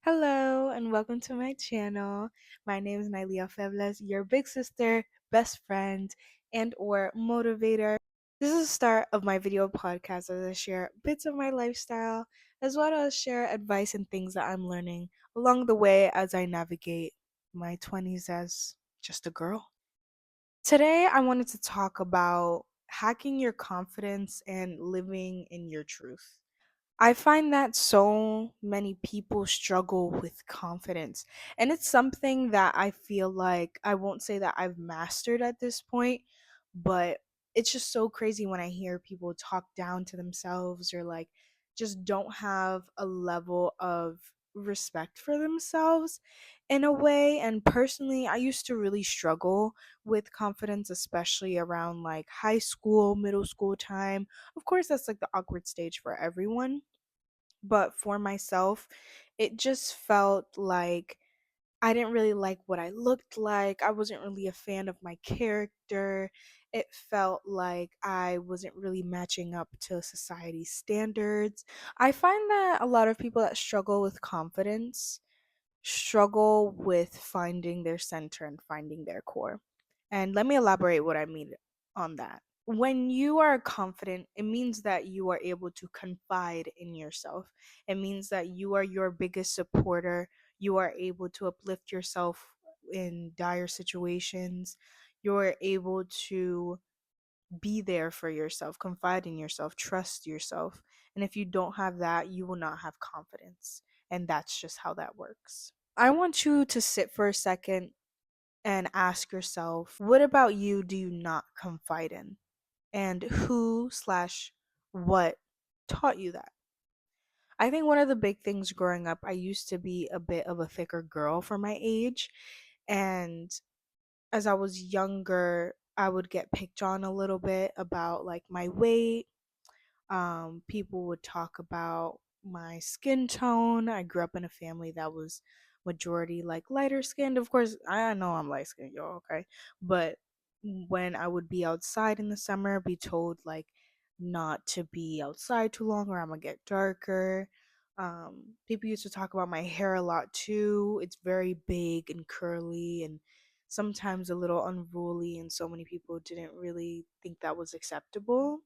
Hello and welcome to my channel. My name is Nailia Febles, your big sister, best friend, and or motivator. This is the start of my video podcast as I share bits of my lifestyle as well as share advice and things that I'm learning along the way as I navigate my 20s as just a girl. Today I wanted to talk about hacking your confidence and living in your truth. I find that so many people struggle with confidence. And it's something that I feel like I won't say that I've mastered at this point, but it's just so crazy when I hear people talk down to themselves or like just don't have a level of respect for themselves in a way. And personally, I used to really struggle with confidence, especially around like high school, middle school time. Of course, that's like the awkward stage for everyone, but for myself, it just felt like I didn't really like what I looked like. I wasn't really a fan of my character. It felt like I wasn't really matching up to society's standards. I find that a lot of people that struggle with confidence struggle with finding their center and finding their core. And let me elaborate what I mean on that. When you are confident, it means that you are able to confide in yourself. It means that you are your biggest supporter. You are able to uplift yourself in dire situations. You're able to be there for yourself, confide in yourself, trust yourself. And if you don't have that, you will not have confidence. And that's just how that works. I want you to sit for a second and ask yourself, what about you do you not confide in? And who slash what taught you that? I think one of the big things growing up, I used to be a bit of a thicker girl for my age. And as I was younger, I would get picked on a little bit about like my weight. People would talk about my skin tone. I grew up in a family that was majority like lighter skinned. Of course, I know I'm light skinned, y'all, okay? But when I would be outside in the summer, be told like not to be outside too long or I'm gonna get darker. People used to talk about my hair a lot too. It's very big and curly and sometimes a little unruly, and so many people didn't really think that was acceptable.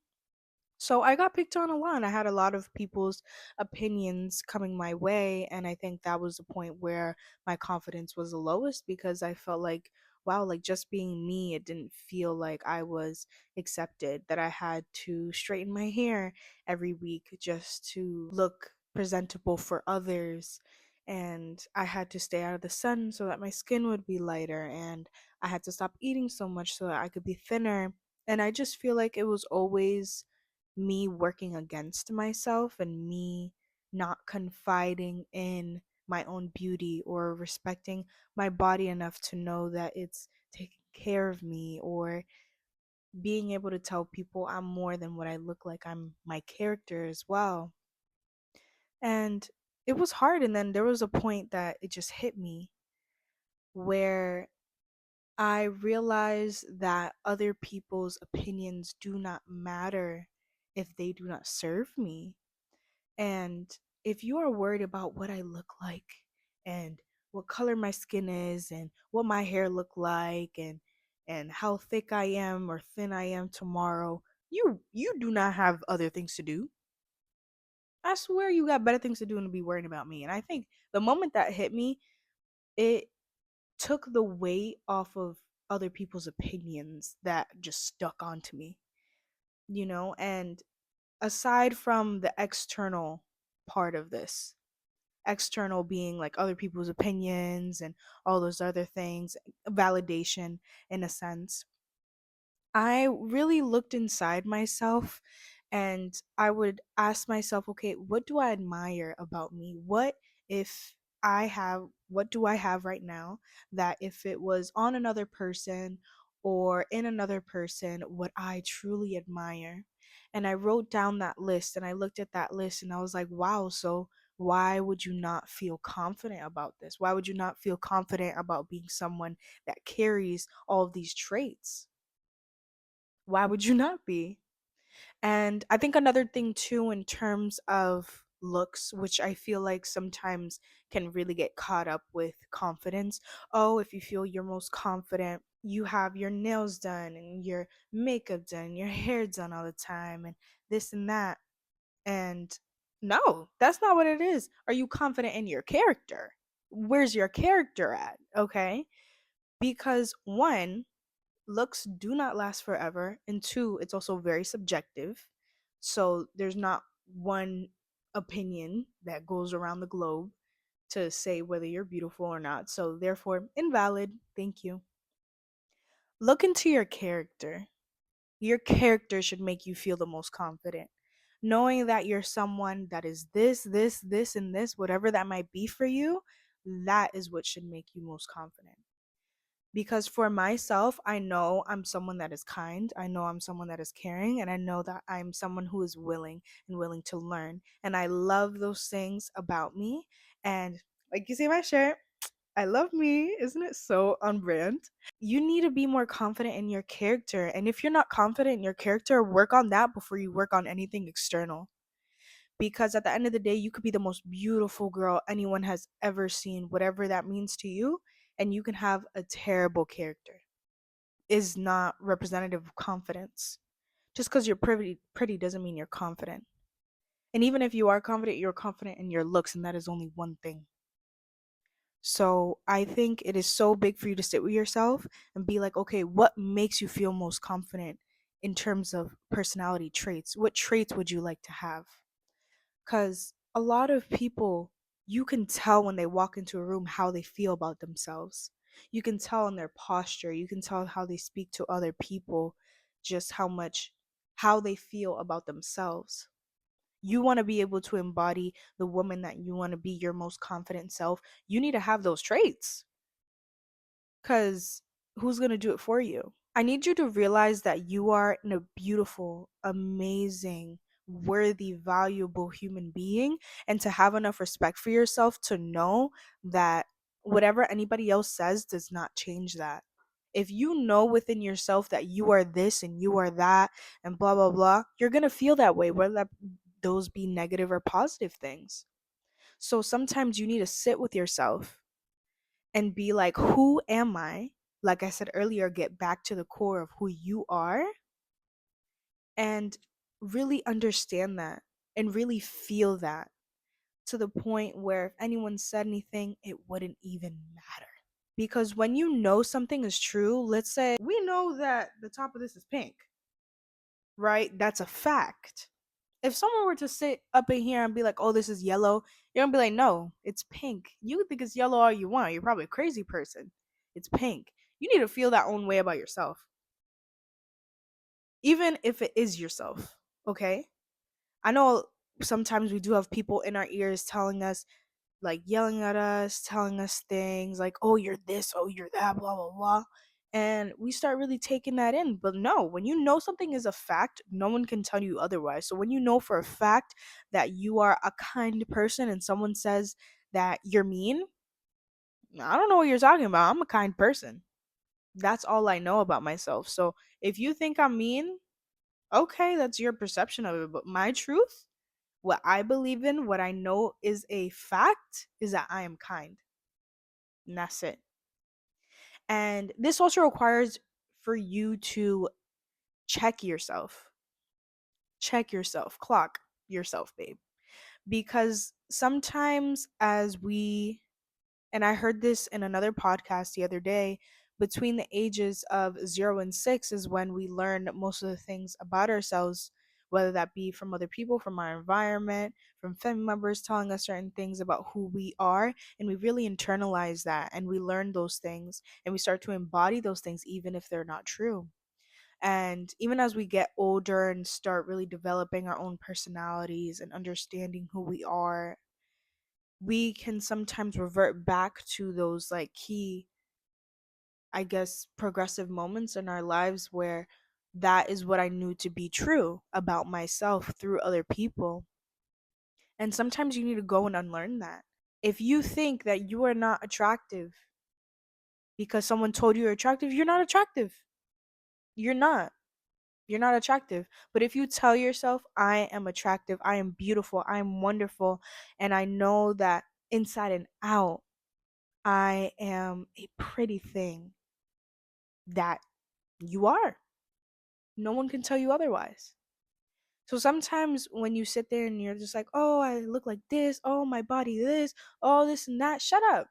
So I got picked on a lot. I had a lot of people's opinions coming my way, and I think that was the point where my confidence was the lowest because I felt like, wow, like just being me, it didn't feel like I was accepted, that I had to straighten my hair every week just to look presentable for others. And I had to stay out of the sun so that my skin would be lighter, and I had to stop eating so much so that I could be thinner. And I just feel like it was always me working against myself and me not confiding in my own beauty or respecting my body enough to know that it's taking care of me, or being able to tell people I'm more than what I look like, I'm my character as well. And it was hard, and then there was a point that it just hit me where I realized that other people's opinions do not matter if they do not serve me. And if you are worried about what I look like and what color my skin is and what my hair look like and how thick I am or thin I am tomorrow, you do not have other things to do. I swear you got better things to do than to be worrying about me. And I think the moment that hit me, it took the weight off of other people's opinions that just stuck onto me, and aside from the external part of this, external being like other people's opinions and all those other things, validation in a sense, I really looked inside myself and I would ask myself, okay, what do I admire about me? What do I have right now that if it was on another person or in another person, would I truly admire? And I wrote down that list and I looked at that list and I was like, wow, so why would you not feel confident about this? Why would you not feel confident about being someone that carries all of these traits? Why would you not be? And I think another thing too, in terms of looks, which I feel like sometimes can really get caught up with confidence. Oh, if you feel you're most confident, you have your nails done and your makeup done, your hair done all the time, and this and that. And no, that's not what it is. Are you confident in your character? Where's your character at? Okay. Because one, looks do not last forever. And two, it's also very subjective. So there's not one opinion that goes around the globe to say whether you're beautiful or not. So therefore, invalid. Thank you. Look into your character. Your character should make you feel the most confident. Knowing that you're someone that is this, and this, whatever that might be for you, that is what should make you most confident. Because for myself, I know I'm someone that is kind, I know I'm someone that is caring, and I know that I'm someone who is willing and willing to learn. And I love those things about me. And like you see my shirt, I love me. Isn't it so on brand? You need to be more confident in your character. And if you're not confident in your character, work on that before you work on anything external. Because at the end of the day, you could be the most beautiful girl anyone has ever seen, whatever that means to you, and you can have a terrible character. Is not representative of confidence. Just because you're pretty doesn't mean you're confident. And even if you are confident, you're confident in your looks, and that is only one thing. So I think it is so big for you to sit with yourself and be like, okay, what makes you feel most confident in terms of personality traits? What traits would you like to have? Because a lot of people, you can tell when they walk into a room how they feel about themselves. You can tell in their posture, you can tell how they speak to other people, just how they feel about themselves. You want to be able to embody the woman that you want to be, your most confident self. You need to have those traits, because who's going to do it for you? I need you to realize that you are a beautiful, amazing, worthy, valuable human being, and to have enough respect for yourself to know that whatever anybody else says does not change that. If you know within yourself that you are this and you are that and blah blah blah, you're going to feel that way, whether those be negative or positive things. So sometimes you need to sit with yourself and be like, who am I? Like I said earlier, get back to the core of who you are and really understand that and really feel that, to the point where if anyone said anything, it wouldn't even matter. Because when you know something is true, let's say we know that the top of this is pink, right? That's a fact. If someone were to sit up in here and be like, oh, this is yellow, you're gonna be like, no, it's pink. You can think it's yellow all you want. You're probably a crazy person. It's pink. You need to feel that own way about yourself, even if it is yourself. Okay? I know sometimes we do have people in our ears telling us, like yelling at us, telling us things like, oh, you're this, oh, you're that, blah, blah, blah. And we start really taking that in. But no, when you know something is a fact, no one can tell you otherwise. So when you know for a fact that you are a kind person and someone says that you're mean, I don't know what you're talking about. I'm a kind person. That's all I know about myself. So if you think I'm mean, okay, that's your perception of it. But my truth, what I believe in, what I know is a fact, is that I am kind. And that's it. And this also requires for you to check yourself. Check yourself, clock yourself, babe. Because sometimes, and I heard this in another podcast the other day, between the ages of 0 and 6 is when we learn most of the things about ourselves, whether that be from other people, from our environment, from family members telling us certain things about who we are. And we really internalize that and we learn those things and we start to embody those things, even if they're not true. And even as we get older and start really developing our own personalities and understanding who we are, we can sometimes revert back to those like key, I guess, progressive moments in our lives where that is what I knew to be true about myself through other people. And sometimes you need to go and unlearn that. If you think that you are not attractive because someone told you you're attractive, you're not attractive. You're not. you're not attractive. But if you tell yourself, I am attractive, I am beautiful, I am wonderful, and I know that inside and out, I am a pretty thing, that you are. No one can tell you otherwise. So sometimes when you sit there and you're just like, oh, I look like this, oh, my body this, all this and that, shut up.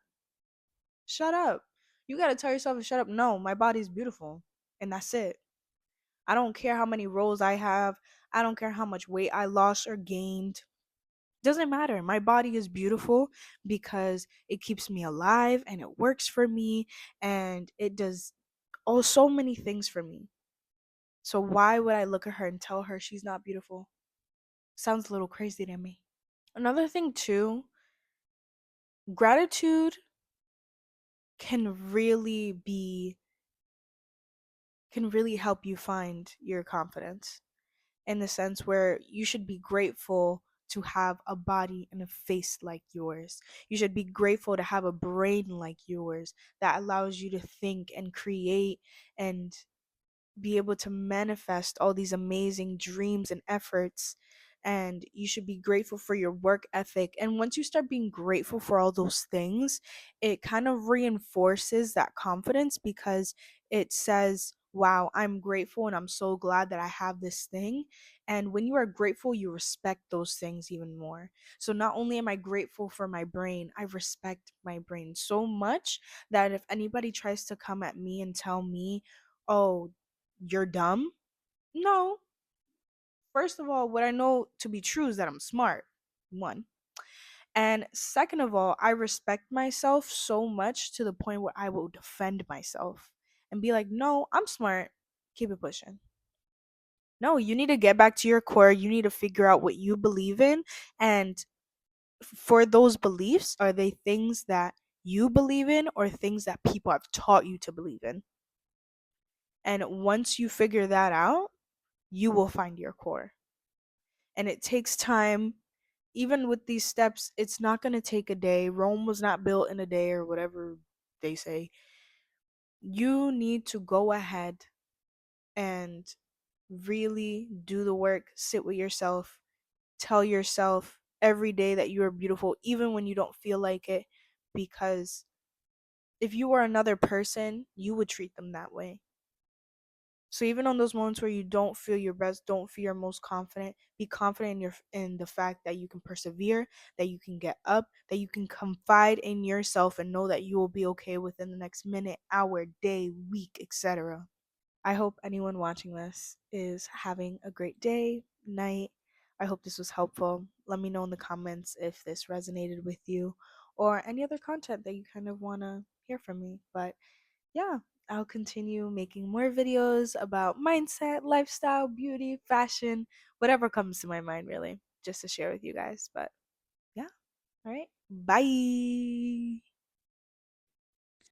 Shut up. You got to tell yourself to shut up. No, my body's beautiful. And that's it. I don't care how many roles I have. I don't care how much weight I lost or gained. Doesn't matter. My body is beautiful because it keeps me alive and it works for me and it does so many things for me. So why would I look at her and tell her she's not beautiful? Sounds a little crazy to me. Another thing too, gratitude can really be can really help you find your confidence, in the sense where you should be grateful to have a body and a face like yours. You should be grateful to have a brain like yours that allows you to think and create and be able to manifest all these amazing dreams and efforts. And you should be grateful for your work ethic. And once you start being grateful for all those things, it kind of reinforces that confidence, because it says, wow, I'm grateful and I'm so glad that I have this thing. And when you are grateful, you respect those things even more. So not only am I grateful for my brain, I respect my brain so much that if anybody tries to come at me and tell me, oh, you're dumb? No. First of all, what I know to be true is that I'm smart. One. And second of all, I respect myself so much to the point where I will defend myself and be like, no, I'm smart. Keep it pushing. No, you need to get back to your core. You need to figure out what you believe in. And for those beliefs, are they things that you believe in or things that people have taught you to believe in? And once you figure that out, you will find your core. And it takes time. Even with these steps, it's not going to take a day. Rome was not built in a day, or whatever they say. You need to go ahead and really do the work, sit with yourself, tell yourself every day that you are beautiful, even when you don't feel like it, because if you were another person, you would treat them that way. So even on those moments where you don't feel your best, don't feel your most confident, be confident in the fact that you can persevere, that you can get up, that you can confide in yourself and know that you will be okay within the next minute, hour, day, week, etc. I hope anyone watching this is having a great day, night. I hope this was helpful. Let me know in the comments if this resonated with you or any other content that you kind of want to hear from me. But yeah, I'll continue making more videos about mindset, lifestyle, beauty, fashion, whatever comes to my mind, really, just to share with you guys. But yeah, all right, bye.